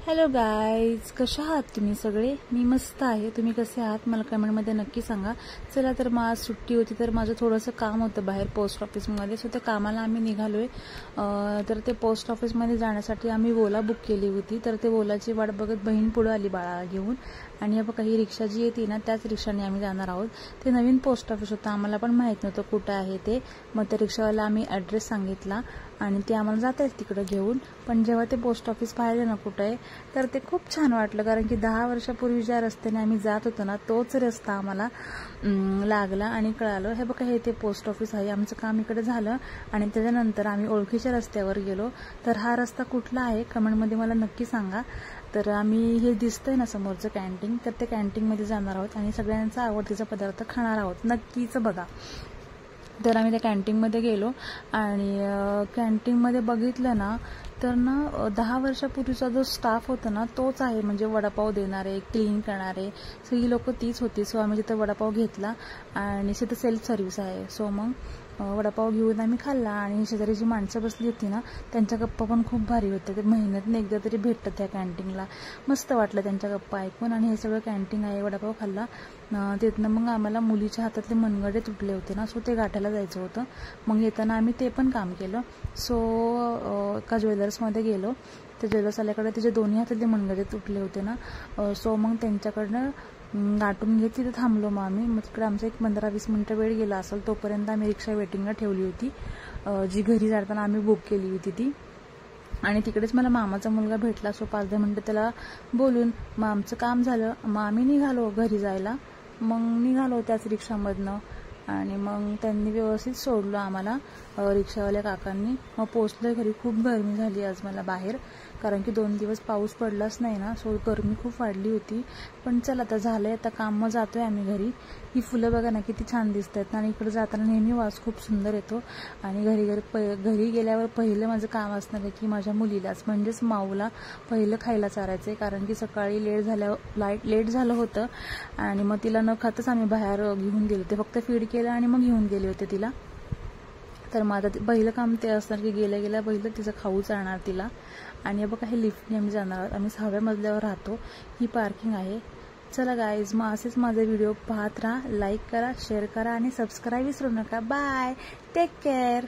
Hello guys, कशा आहात तुम्ही सगळे? मी मस्त आहे. तुम्ही कसे आहात मला कमेंटमध्ये नक्की सांगा. चला तर मग आज सुट्टी होती तर माझं थोडंसं काम होतं बाहेर पोस्ट ऑफिसमध्ये, सो त्या कामाला आम्ही निघालोय. तर ते पोस्ट ऑफिसमध्ये जाण्यासाठी आम्ही ओला बुक केली होती. तर ते ओलाची वाट बघत बहीण पुढे आली बाळाला घेऊन, आणि बघा ही रिक्षा जी येते ना त्याच रिक्षाने आम्ही जाणार आहोत. ते नवीन पोस्ट ऑफिस होतं, आम्हाला पण माहीत नव्हतं कुठं आहे ते. मग त्या रिक्षावाला आम्ही ॲड्रेस सांगितला आणि ते आम्हाला जात आहेत तिकडं घेऊन. पण जेव्हा ते पोस्ट ऑफिस पाहिलं ना कुठं आहे, तर ते खूप छान वाटलं, कारण की 10 वर्षापूर्वी ज्या रस्त्याने आम्ही जात होतो ना तोच रस्ता आम्हाला लागला आणि कळालं. हे बघा हे ते पोस्ट ऑफिस आहे. आमचं काम इकडे झालं आणि त्याच्यानंतर आम्ही ओळखीच्या रस्त्यावर गेलो. तर हा रस्ता कुठला आहे कमेंटमध्ये मला नक्की सांगा. तर आम्ही हे दिसतंय ना समोरचं कॅन्टीन, तर त्या कॅन्टीनमध्ये जाणार आहोत आणि सगळ्यांचा आवडतीचा पदार्थ खाणार आहोत. नक्कीच बघा. तर आम्ही त्या कॅन्टीनमध्ये गेलो आणि कॅन्टीनमध्ये बघितलं ना तर ना 10 वर्षापूर्वीचा जो स्टाफ होता ना तोच आहे, म्हणजे वडापाव देणारे, क्लीन करणारे, सो ही लोक तीच होती. सो आम्ही तिथं वडापाव घेतला आणि तिथं सेल्फ सर्व्हिस आहे. सो मग वडापाव घेऊन आम्ही खाल्ला आणि शेजारी जी माणसं बसली होती ना त्यांच्या गप्पा पण खूप भारी होत्या. ते महिन्यातून एकदा तरी भेटतं त्या कॅन्टीनला. मस्त वाटलं त्यांच्या गप्पा ऐकून. आणि हे सगळं कॅन्टीन आहे. वडापाव खाल्ला. तिथनं मग आम्हाला मुलीच्या हातातले मनगडे तुटले होते ना, सो ते गाठायला जायचं होतं. मग येताना आम्ही ते पण काम केलं. सो एका ज्वेलर्समध्ये गेलो. त्या ज्वेलर्सवाल्याकडे तिचे दोन्ही हातातले मनगडे तुटले होते ना, सो मग त्यांच्याकडनं गाठून घेत तिथं थांबलो. मग तिकडे आमचा एक 15-20 मिनटं वेळ गेला असेल. तोपर्यंत आम्ही रिक्षा वेटिंगला ठेवली होती, जी घरी जाताना आम्ही बुक केली होती ती. आणि तिकडेच मला मामाचा मुलगा भेटला. सो 5-10 मिनटं त्याला बोलून मग आमचं काम झालं. मग आम्ही निघालो घरी जायला. मग निघालो त्याच रिक्षामधनं आणि मग त्यांनी व्यवस्थित सोडलं आम्हाला, रिक्षावाल्या काकांनी. मग पोचलो घरी. खूप गरमी झाली आज मला बाहेर, कारण की 2 दिवस पाऊस पडलाच नाही ना, सो गरमी खूप वाढली होती. पण चल आता झालंय, आता काम मग जातोय आम्ही घरी. ही फुलं बघा ना किती छान दिसत आहेत. आणि इकडे जाताना नेहमी वास खूप सुंदर येतो. आणि घरी गेल्यावर पहिलं माझं काम असणार आहे की माझ्या मुलीलाच, म्हणजेच माऊला पहिलं खायला चारायचं आहे, कारण की सकाळी लेट झालं होतं आणि मग तिला न खातच आम्ही बाहेर घेऊन गेलो. ते फक्त फीड केलं आणि मग घेऊन गेले होते तिला. तर मग आता पहिलं काम ते असणार की गेल्या पहिलं तिचं खाऊ चालणार तिला. आणि बघा हे लिफ्टने आम्ही जाणार आहोत. आम्ही 6व्या मजल्यावर राहतो. ही पार्किंग आहे. चला गाईज, मग असेच माझे व्हिडिओ पाहत राहा. लाईक करा, शेअर करा आणि सबस्क्राईब विसरू नका. Bye, take care.